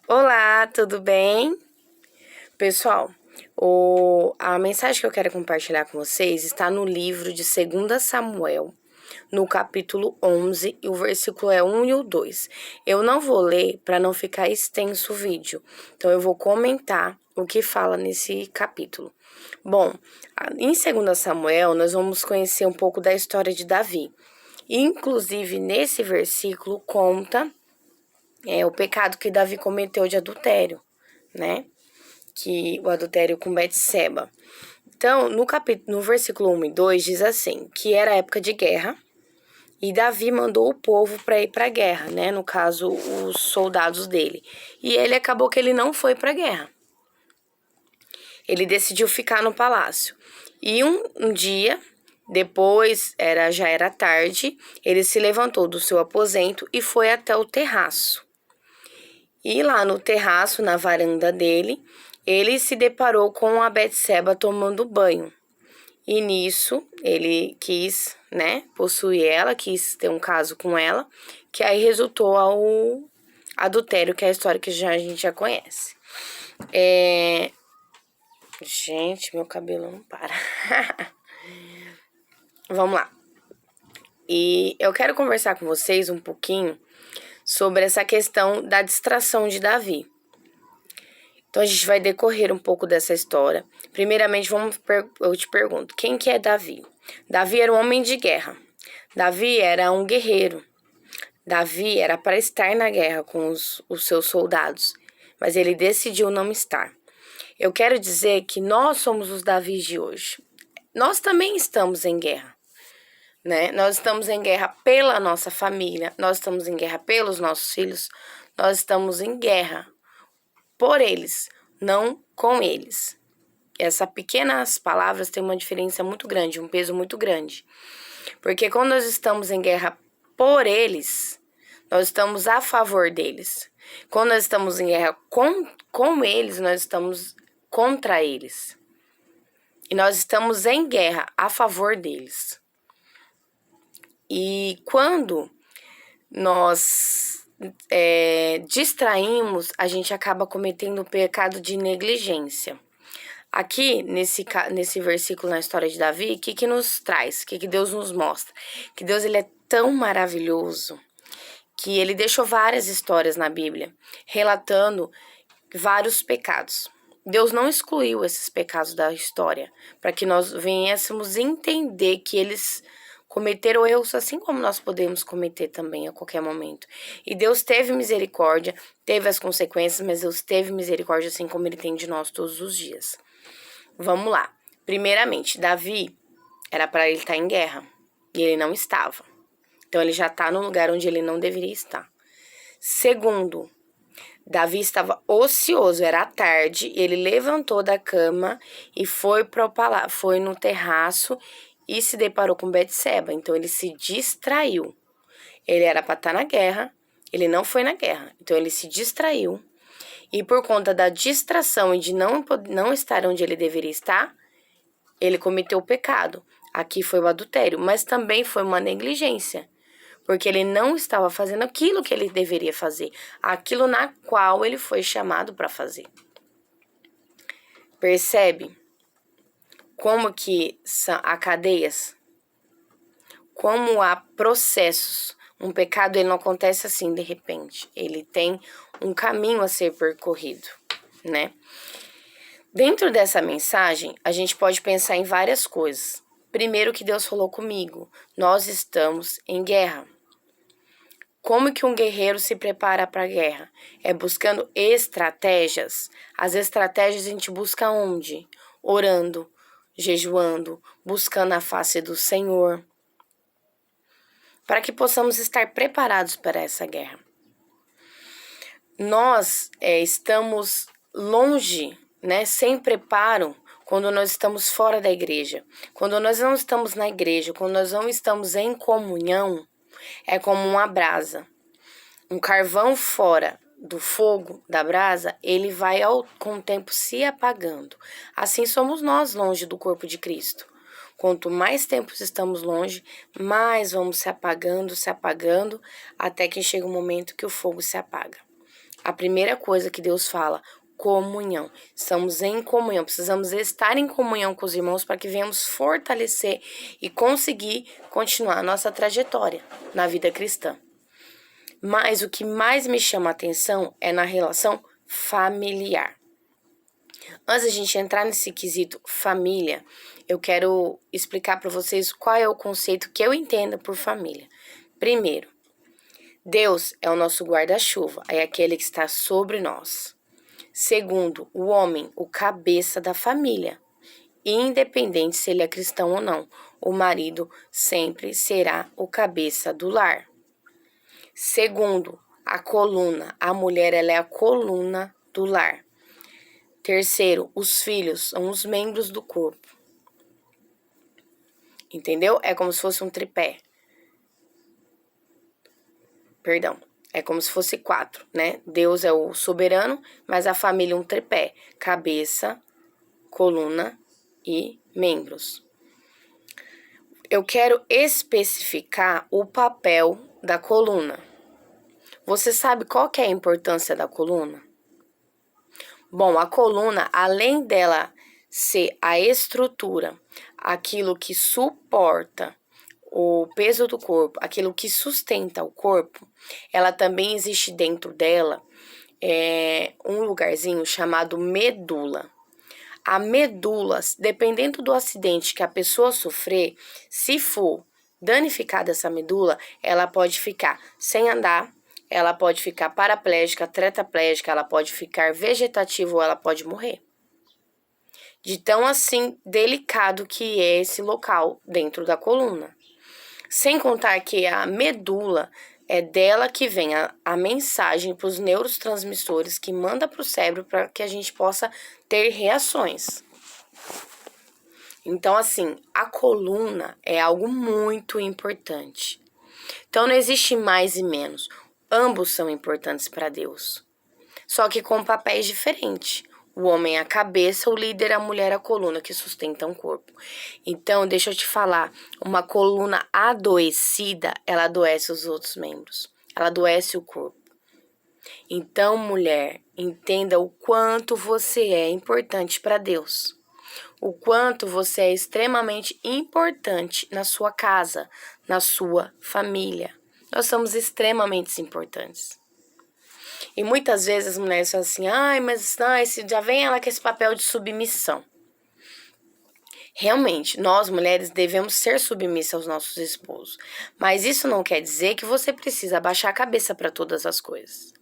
Olá, tudo bem? Pessoal, a mensagem que eu quero compartilhar com vocês está no livro de 2 Samuel, no capítulo 11, e o versículo é 1 e o 2. Eu não vou ler para não ficar extenso o vídeo, então eu vou comentar o que fala nesse capítulo. Bom, em 2 Samuel, nós vamos conhecer um pouco da história de Davi. Inclusive, nesse versículo conta o pecado que Davi cometeu de adultério, né? Que o adultério com Betseba. Então, no versículo 1 e 2 diz assim, que era época de guerra, e Davi mandou o povo para ir para a guerra, né? No caso, os soldados dele. E ele acabou que ele não foi para a guerra. Ele decidiu ficar no palácio. E um dia, depois, já era tarde, ele se levantou do seu aposento e foi até o terraço. E lá no terraço, na varanda dele, ele se deparou com a Betseba tomando banho. E nisso, ele quis, possuir ela, quis ter um caso com ela, que aí resultou ao adultério, que é a história que a gente já conhece. Gente, meu cabelo não para. Vamos lá. E eu quero conversar com vocês um pouquinho sobre essa questão da distração de Davi. Então, a gente vai decorrer um pouco dessa história. Primeiramente, eu te pergunto, quem que é Davi? Davi era um homem de guerra. Davi era um guerreiro. Davi era para estar na guerra com os seus soldados, mas ele decidiu não estar. Eu quero dizer que nós somos os Davis de hoje. Nós também estamos em guerra, né? Nós estamos em guerra pela nossa família, nós estamos em guerra pelos nossos filhos, nós estamos em guerra por eles, não com eles. Essas pequenas palavras têm uma diferença muito grande, um peso muito grande. Porque quando nós estamos em guerra por eles, nós estamos a favor deles. Quando nós estamos em guerra com eles, nós estamos contra eles. E nós estamos em guerra a favor deles. E quando nós distraímos, a gente acaba cometendo o pecado de negligência. Aqui, nesse versículo na história de Davi, o que nos traz? O que Deus nos mostra? Que Deus ele é tão maravilhoso que ele deixou várias histórias na Bíblia, relatando vários pecados. Deus não excluiu esses pecados da história, para que nós venhamos entender que eles cometeram erros assim como nós podemos cometer também a qualquer momento. E Deus teve misericórdia, teve as consequências, mas Deus teve misericórdia assim como Ele tem de nós todos os dias. Vamos lá. Primeiramente, Davi era para ele estar em guerra, e ele não estava. Então, ele já está no lugar onde ele não deveria estar. Segundo, Davi estava ocioso, era tarde, ele levantou da cama e foi no terraço e se deparou com Betseba. Então, ele se distraiu. Ele era para estar na guerra, ele não foi na guerra. Então, ele se distraiu. E por conta da distração e de não estar onde ele deveria estar, ele cometeu o pecado. Aqui foi o adultério, mas também foi uma negligência. Porque ele não estava fazendo aquilo que ele deveria fazer. Aquilo na qual ele foi chamado para fazer. Percebe como que há cadeias? Como há processos. Um pecado ele não acontece assim de repente. Ele tem um caminho a ser percorrido, né? Dentro dessa mensagem, a gente pode pensar em várias coisas. Primeiro que Deus falou comigo, nós estamos em guerra. Como que um guerreiro se prepara para a guerra? É buscando estratégias. As estratégias a gente busca onde? Orando, jejuando, buscando a face do Senhor. Para que possamos estar preparados para essa guerra. Nós estamos longe, sem preparo, quando nós estamos fora da igreja. Quando nós não estamos na igreja, quando nós não estamos em comunhão, é como uma brasa. Um carvão fora do fogo, da brasa, ele vai com o tempo se apagando. Assim somos nós longe do corpo de Cristo. Quanto mais tempo estamos longe, mais vamos se apagando, até que chega um momento que o fogo se apaga. A primeira coisa que Deus fala, comunhão. Estamos em comunhão, precisamos estar em comunhão com os irmãos para que venhamos fortalecer e conseguir continuar a nossa trajetória na vida cristã. Mas o que mais me chama a atenção é na relação familiar. Antes de a gente entrar nesse quesito família, eu quero explicar para vocês qual é o conceito que eu entendo por família. Primeiro, Deus é o nosso guarda-chuva, é aquele que está sobre nós. Segundo, o homem, o cabeça da família. Independente se ele é cristão ou não, o marido sempre será o cabeça do lar. Segundo, a coluna, a mulher ela é a coluna do lar. Terceiro, os filhos são os membros do corpo. Entendeu? É como se fosse um tripé. Perdão, é como se fosse 4, né? Deus é o soberano, mas a família é um tripé. Cabeça, coluna e membros. Eu quero especificar o papel da coluna. Você sabe qual que é a importância da coluna? Bom, a coluna, além dela ser a estrutura, aquilo que suporta o peso do corpo, aquilo que sustenta o corpo, ela também existe dentro dela um lugarzinho chamado medula. A medula, dependendo do acidente que a pessoa sofrer, se for danificada essa medula, ela pode ficar sem andar, ela pode ficar paraplégica, tetraplégica, ela pode ficar vegetativa ou ela pode morrer. De tão assim delicado que é esse local dentro da coluna. Sem contar que a medula é dela que vem a mensagem para os neurotransmissores que manda para o cérebro para que a gente possa ter reações. Então, assim, a coluna é algo muito importante. Então, não existe mais e menos. Ambos são importantes para Deus, só que com papéis diferentes. O homem é a cabeça, o líder, a mulher a coluna que sustenta um corpo. Então, deixa eu te falar, uma coluna adoecida, ela adoece os outros membros, ela adoece o corpo. Então, mulher, entenda o quanto você é importante para Deus, o quanto você é extremamente importante na sua casa, na sua família. Nós somos extremamente importantes. E muitas vezes as mulheres falam assim, mas já vem ela com esse papel de submissão. Realmente, nós mulheres devemos ser submissas aos nossos esposos. Mas isso não quer dizer que você precisa abaixar a cabeça para todas as coisas.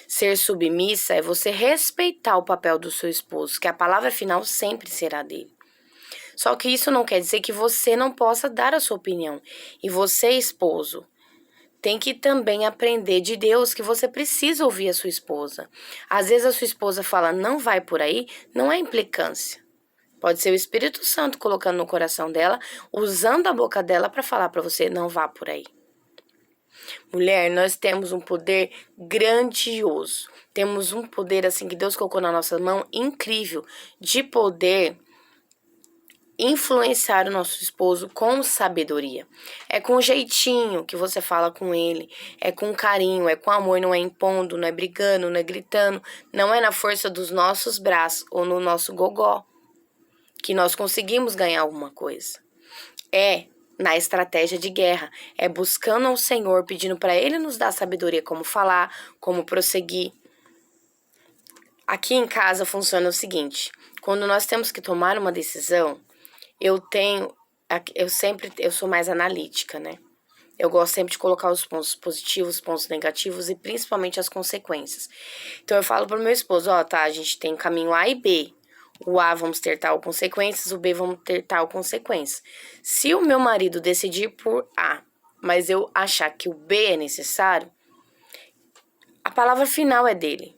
Ser submissa é você respeitar o papel do seu esposo, que a palavra final sempre será dele. Só que isso não quer dizer que você não possa dar a sua opinião. E você, esposo, tem que também aprender de Deus que você precisa ouvir a sua esposa. Às vezes a sua esposa fala, não vai por aí, não é implicância. Pode ser o Espírito Santo colocando no coração dela, usando a boca dela para falar para você, não vá por aí. Mulher, nós temos um poder grandioso. Temos um poder assim que Deus colocou na nossa mão incrível de poder influenciar o nosso esposo com sabedoria. É com jeitinho que você fala com ele, é com carinho, é com amor, não é impondo, não é brigando, não é gritando, não é na força dos nossos braços ou no nosso gogó que nós conseguimos ganhar alguma coisa. É na estratégia de guerra, é buscando ao Senhor, pedindo para Ele nos dar sabedoria como falar, como prosseguir. Aqui em casa funciona o seguinte, quando nós temos que tomar uma decisão, eu sou mais analítica, né? Eu gosto sempre de colocar os pontos positivos, os pontos negativos e principalmente as consequências. Então eu falo pro meu esposo, a gente tem caminho A e B. O A vamos ter tal consequências, o B vamos ter tal consequência. Se o meu marido decidir por A, mas eu achar que o B é necessário, a palavra final é dele.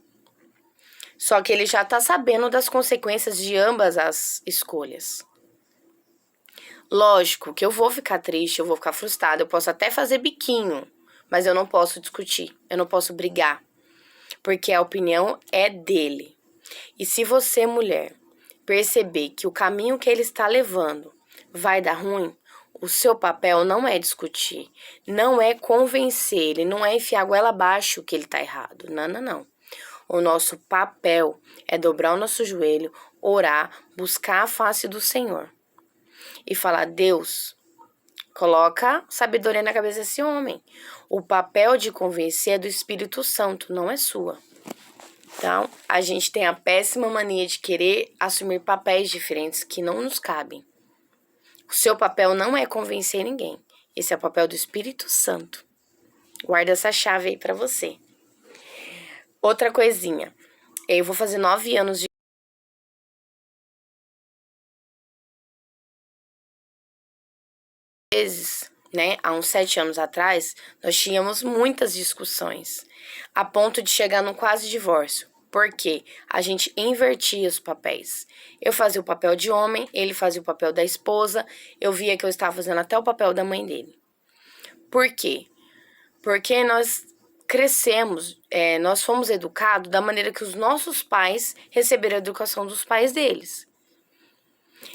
Só que ele já tá sabendo das consequências de ambas as escolhas. Lógico que eu vou ficar triste, eu vou ficar frustrada, eu posso até fazer biquinho, mas eu não posso discutir, eu não posso brigar, porque a opinião é dele. E se você, mulher, perceber que o caminho que ele está levando vai dar ruim, o seu papel não é discutir, não é convencer ele, não é enfiar a goela abaixo que ele está errado, não. O nosso papel é dobrar o nosso joelho, orar, buscar a face do Senhor e falar: Deus, coloca sabedoria na cabeça desse homem. O papel de convencer é do Espírito Santo, não é sua. Então, a gente tem a péssima mania de querer assumir papéis diferentes que não nos cabem. O seu papel não é convencer ninguém. Esse é o papel do Espírito Santo. Guarda essa chave aí pra você. Outra coisinha. Eu vou fazer 9 anos de vezes, né? Há uns 7 anos atrás, nós tínhamos muitas discussões, a ponto de chegar num quase divórcio. Por quê? A gente invertia os papéis. Eu fazia o papel de homem, ele fazia o papel da esposa, eu via que eu estava fazendo até o papel da mãe dele. Por quê? Porque nós crescemos, nós fomos educados da maneira que os nossos pais receberam a educação dos pais deles.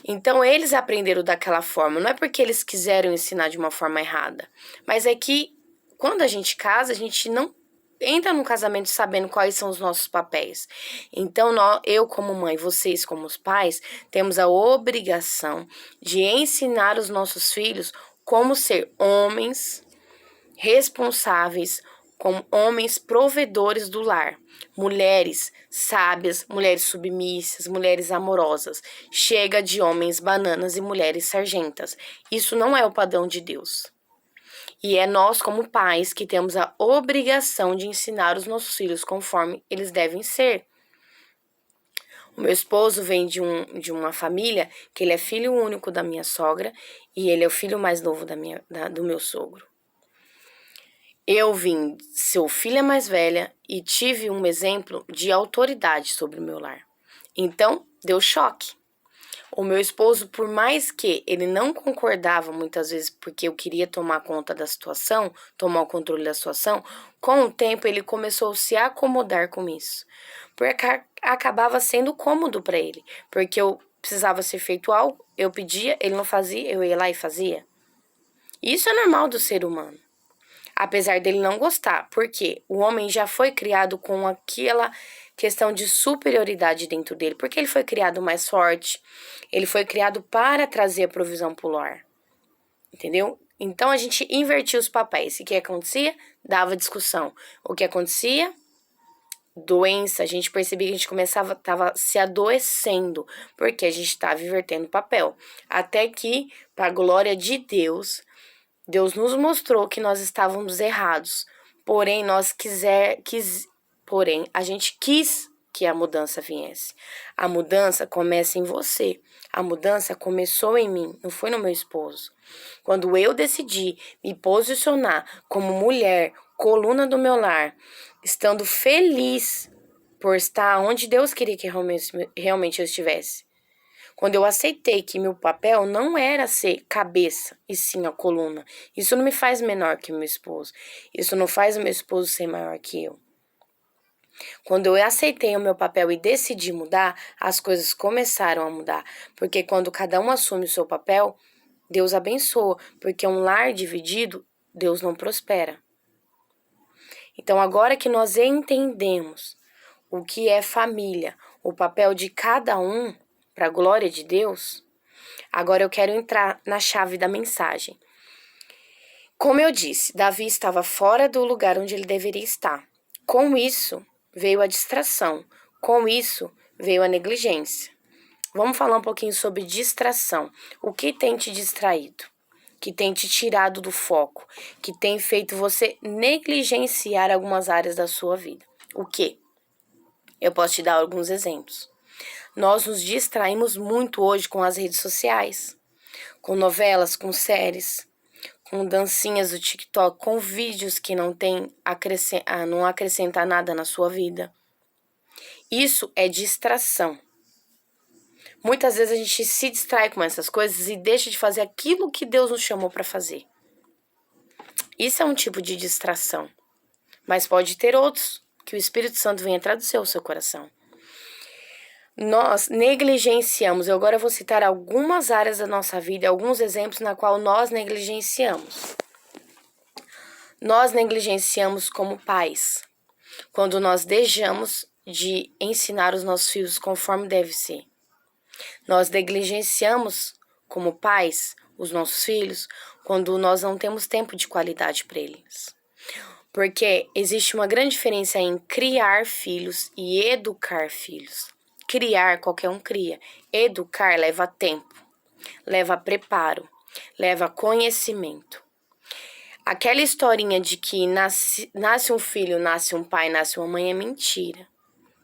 Então, eles aprenderam daquela forma. Não é porque eles quiseram ensinar de uma forma errada, mas é que quando a gente casa, a gente não entra no casamento sabendo quais são os nossos papéis. Então, eu como mãe, vocês como os pais, temos a obrigação de ensinar os nossos filhos como ser homens responsáveis, como homens provedores do lar, mulheres sábias, mulheres submissas, mulheres amorosas. Chega de homens bananas e mulheres sargentas. Isso não é o padrão de Deus. E é nós, como pais, que temos a obrigação de ensinar os nossos filhos conforme eles devem ser. O meu esposo vem de uma família que ele é filho único da minha sogra e ele é o filho mais novo do meu sogro. Eu vim ser filha mais velha e tive um exemplo de autoridade sobre o meu lar. Então, deu choque. O meu esposo, por mais que ele não concordava muitas vezes porque eu queria tomar conta da situação, tomar o controle da situação, com o tempo ele começou a se acomodar com isso. Porque acabava sendo cômodo para ele. Porque eu precisava ser feito algo, eu pedia, ele não fazia, eu ia lá e fazia. Isso é normal do ser humano. Apesar dele não gostar, porque o homem já foi criado com aquela questão de superioridade dentro dele, porque ele foi criado mais forte, ele foi criado para trazer a provisão pro lar, entendeu? Então a gente invertia os papéis. E o que acontecia? Dava discussão. O que acontecia? Doença. A gente percebia que a gente estava se adoecendo, porque a gente estava invertendo o papel. Até que, para a glória de Deus, Deus nos mostrou que nós estávamos errados, porém a gente quis que a mudança viesse. A mudança começa em você. A mudança começou em mim, não foi no meu esposo. Quando eu decidi me posicionar como mulher, coluna do meu lar, estando feliz por estar onde Deus queria que realmente eu estivesse. Quando eu aceitei que meu papel não era ser cabeça, e sim a coluna. Isso não me faz menor que meu esposo. Isso não faz o meu esposo ser maior que eu. Quando eu aceitei o meu papel e decidi mudar, as coisas começaram a mudar. Porque quando cada um assume o seu papel, Deus abençoa. Porque um lar dividido, Deus não prospera. Então, agora que nós entendemos o que é família, o papel de cada um, para a glória de Deus, agora eu quero entrar na chave da mensagem. Como eu disse, Davi estava fora do lugar onde ele deveria estar. Com isso, veio a distração. Com isso, veio a negligência. Vamos falar um pouquinho sobre distração. O que tem te distraído? Que tem te tirado do foco? Que tem feito você negligenciar algumas áreas da sua vida? O quê? Eu posso te dar alguns exemplos. Nós nos distraímos muito hoje com as redes sociais, com novelas, com séries, com dancinhas do TikTok, com vídeos que não acrescentam nada na sua vida. Isso é distração. Muitas vezes a gente se distrai com essas coisas e deixa de fazer aquilo que Deus nos chamou para fazer. Isso é um tipo de distração. Mas pode ter outros, que o Espírito Santo venha traduzir ao seu coração. Nós negligenciamos, eu agora vou citar algumas áreas da nossa vida, alguns exemplos na qual nós negligenciamos. Nós negligenciamos como pais, quando nós deixamos de ensinar os nossos filhos conforme deve ser. Nós negligenciamos, como pais, os nossos filhos quando nós não temos tempo de qualidade para eles. Porque existe uma grande diferença em criar filhos e educar filhos. Criar, qualquer um cria. Educar leva tempo, leva preparo, leva conhecimento. Aquela historinha de que nasce um filho, nasce um pai, nasce uma mãe é mentira.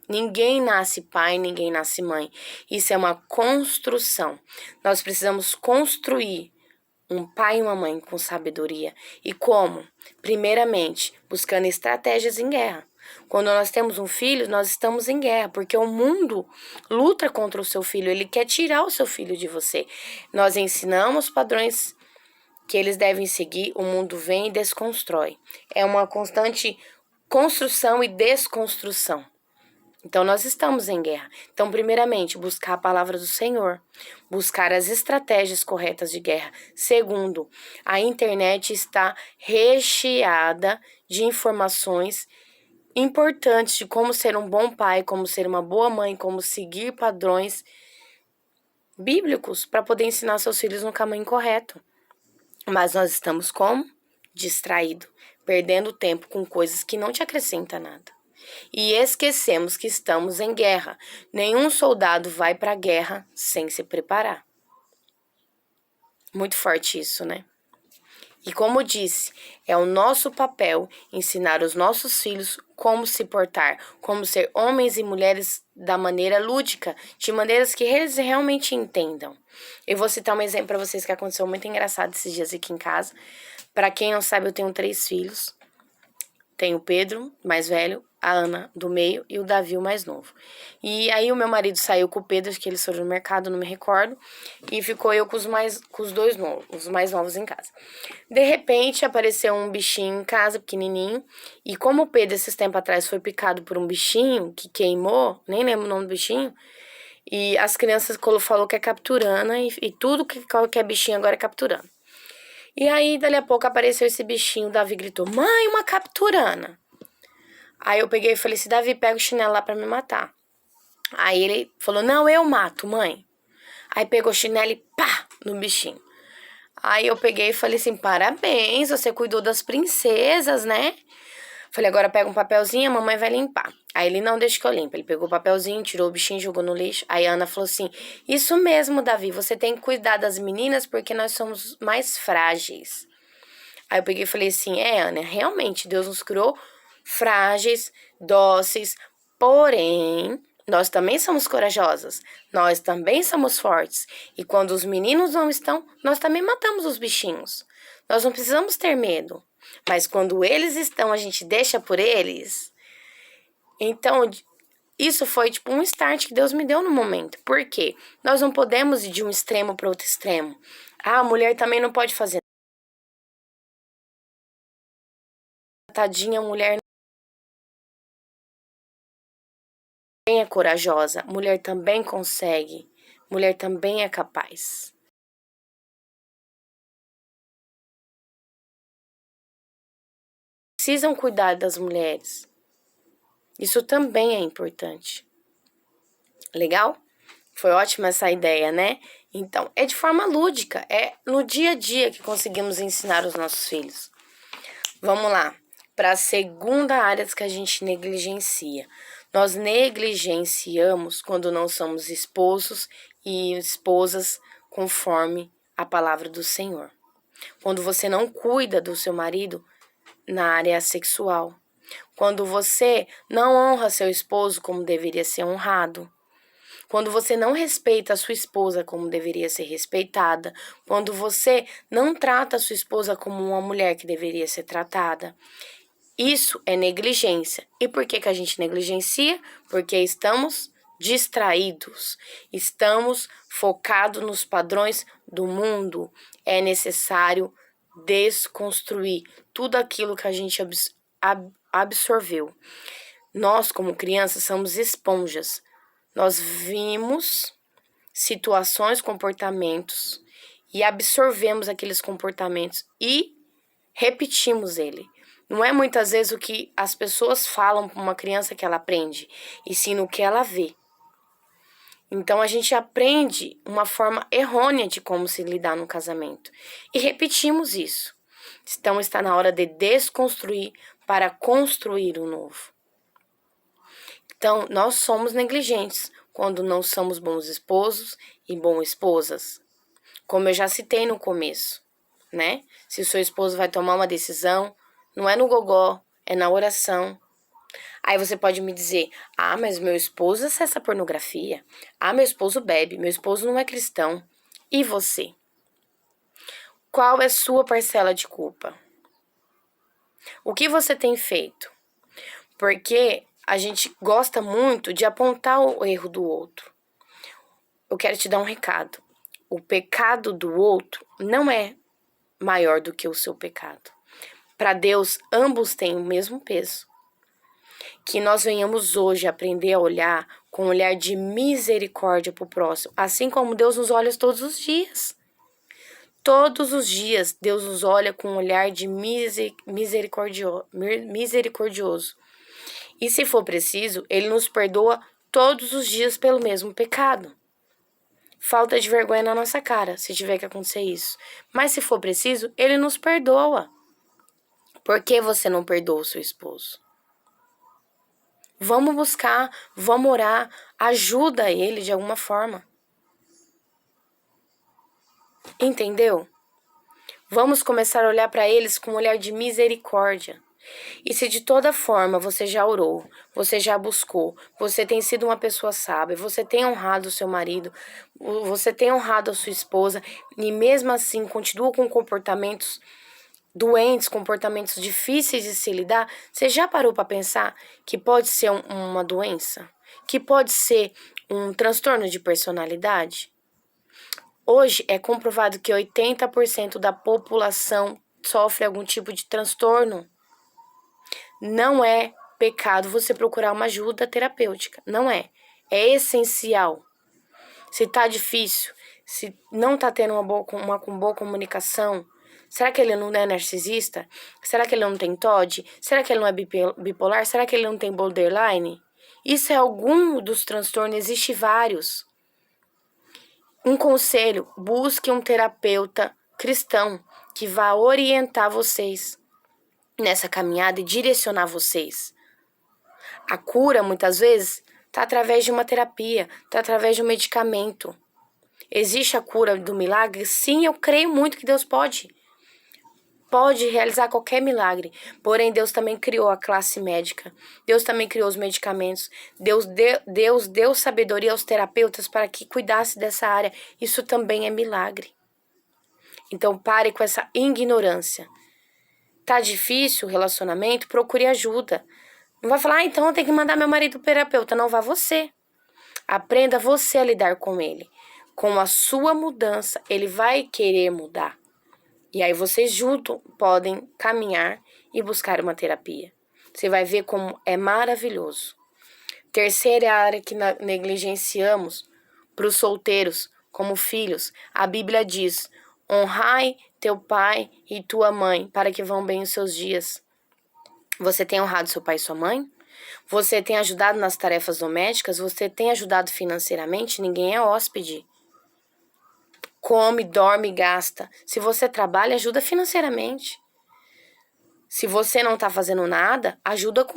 Ninguém nasce pai, ninguém nasce mãe. Isso é uma construção. Nós precisamos construir um pai e uma mãe com sabedoria. E como? Primeiramente, buscando estratégias em guerra. Quando nós temos um filho, nós estamos em guerra, porque o mundo luta contra o seu filho, ele quer tirar o seu filho de você. Nós ensinamos padrões que eles devem seguir, o mundo vem e desconstrói. É uma constante construção e desconstrução. Então, nós estamos em guerra. Então, primeiramente, buscar a palavra do Senhor. Buscar as estratégias corretas de guerra. Segundo, a internet está recheada de informações importantes de como ser um bom pai, como ser uma boa mãe, como seguir padrões bíblicos para poder ensinar seus filhos no caminho correto. Mas nós estamos como? Distraído, perdendo tempo com coisas que não te acrescentam nada. E esquecemos que estamos em guerra. Nenhum soldado vai para a guerra sem se preparar. Muito forte isso, né? E como disse, é o nosso papel ensinar os nossos filhos como se portar, como ser homens e mulheres da maneira lúdica, de maneiras que eles realmente entendam. Eu vou citar um exemplo para vocês que aconteceu muito engraçado esses dias aqui em casa. Para quem não sabe, eu tenho 3 filhos. Tenho o Pedro, mais velho, a Ana, do meio, e o Davi, o mais novo. E aí o meu marido saiu com o Pedro, acho que eles foram no mercado, não me recordo, e ficou eu com os dois novos, os mais novos em casa. De repente, apareceu um bichinho em casa, pequenininho, e como o Pedro, esses tempos atrás, foi picado por um bichinho que queimou, nem lembro o nome do bichinho, e as crianças falou que é capturana, e tudo que qualquer bichinho agora é capturana. E aí, dali a pouco, apareceu esse bichinho, o Davi gritou, mãe, uma capturana. Aí eu peguei e falei assim, Davi, pega o chinelo lá pra me matar. Aí ele falou, não, eu mato, mãe. Aí pegou o chinelo e pá, no bichinho. Aí eu peguei e falei assim, parabéns, você cuidou das princesas, né? Falei, agora pega um papelzinho, a mamãe vai limpar. Aí ele, não, deixa que eu limpo. Ele pegou o papelzinho, tirou o bichinho, jogou no lixo. Aí a Ana falou assim, isso mesmo, Davi, você tem que cuidar das meninas porque nós somos mais frágeis. Aí eu peguei e falei assim, Ana, realmente, Deus nos criou frágeis, dóceis, porém, nós também somos corajosas, nós também somos fortes. E quando os meninos não estão, nós também matamos os bichinhos. Nós não precisamos ter medo. Mas quando eles estão, a gente deixa por eles. Então, isso foi tipo um start que Deus me deu no momento. Por quê? Nós não podemos ir de um extremo para outro extremo. Ah, a mulher também não pode fazer. Tadinha, a mulher também é corajosa. Mulher também consegue. Mulher também é capaz. Precisam cuidar das mulheres. Isso também é importante. Legal? Foi ótima essa ideia, né? Então, é de forma lúdica, é no dia a dia que conseguimos ensinar os nossos filhos. Vamos lá, para a segunda área que a gente negligencia. Nós negligenciamos quando não somos esposos e esposas conforme a palavra do Senhor. Quando você não cuida do seu marido na área sexual. Quando você não honra seu esposo como deveria ser honrado. Quando você não respeita a sua esposa como deveria ser respeitada. Quando você não trata a sua esposa como uma mulher que deveria ser tratada. Isso é negligência. E por que a gente negligencia? Porque estamos distraídos. Estamos focados nos padrões do mundo. É necessário desconstruir tudo aquilo que a gente absorveu. Nós, como crianças, somos esponjas. Nós vimos situações, comportamentos e absorvemos aqueles comportamentos e repetimos ele. Não é muitas vezes o que as pessoas falam para uma criança que ela aprende, e sim no que ela vê. Então a gente aprende uma forma errônea de como se lidar no casamento. E repetimos isso. Então está na hora de desconstruir para construir o novo. Então, nós somos negligentes quando não somos bons esposos e boas esposas. Como eu já citei no começo, né? Se o seu esposo vai tomar uma decisão, não é no gogó, é na oração. Aí você pode me dizer, mas meu esposo acessa pornografia. Meu esposo bebe, meu esposo não é cristão. E você? Qual é sua parcela de culpa? O que você tem feito? Porque a gente gosta muito de apontar o erro do outro. Eu quero te dar um recado. O pecado do outro não é maior do que o seu pecado. Para Deus, ambos têm o mesmo peso. Que nós venhamos hoje aprender a olhar com um olhar de misericórdia para o próximo, assim como Deus nos olha todos os dias. Todos os dias, Deus nos olha com um olhar de misericordioso. E se for preciso, Ele nos perdoa todos os dias pelo mesmo pecado. Falta de vergonha na nossa cara, se tiver que acontecer isso. Mas se for preciso, Ele nos perdoa. Por que você não perdoa o seu esposo? Vamos buscar, vamos orar, ajuda ele de alguma forma. Entendeu? Vamos começar a olhar para eles com um olhar de misericórdia. E se de toda forma você já orou, você já buscou, você tem sido uma pessoa sábia, você tem honrado o seu marido, você tem honrado a sua esposa, e mesmo assim continua com comportamentos doentes, comportamentos difíceis de se lidar, você já parou para pensar que pode ser uma doença? Que pode ser um transtorno de personalidade? Hoje é comprovado que 80% da população sofre algum tipo de transtorno. Não é pecado você procurar uma ajuda terapêutica. Não é. É essencial. Se tá difícil, se não tá tendo uma boa comunicação, será que ele não é narcisista? Será que ele não tem TOD? Será que ele não é bipolar? Será que ele não tem borderline? Isso é algum dos transtornos, existe vários. Um conselho, busque um terapeuta cristão que vá orientar vocês nessa caminhada e direcionar vocês. A cura, muitas vezes, está através de uma terapia, está através de um medicamento. Existe a cura do milagre? Sim, eu creio muito que Deus pode realizar qualquer milagre. Porém, Deus também criou a classe médica. Deus também criou os medicamentos. Deus deu sabedoria aos terapeutas para que cuidasse dessa área. Isso também é milagre. Então, pare com essa ignorância. Tá difícil o relacionamento? Procure ajuda. Não vai falar, então eu tenho que mandar meu marido pro terapeuta. Não, vá você. Aprenda você a lidar com ele. Com a sua mudança, ele vai querer mudar. E aí vocês juntos podem caminhar e buscar uma terapia. Você vai ver como é maravilhoso. Terceira área que negligenciamos para os solteiros, como filhos. A Bíblia diz, honrai teu pai e tua mãe, para que vão bem os seus dias. Você tem honrado seu pai e sua mãe? Você tem ajudado nas tarefas domésticas? Você tem ajudado financeiramente? Ninguém é hóspede. Come, dorme, gasta. Se você trabalha, ajuda financeiramente. Se você não está fazendo nada, ajuda com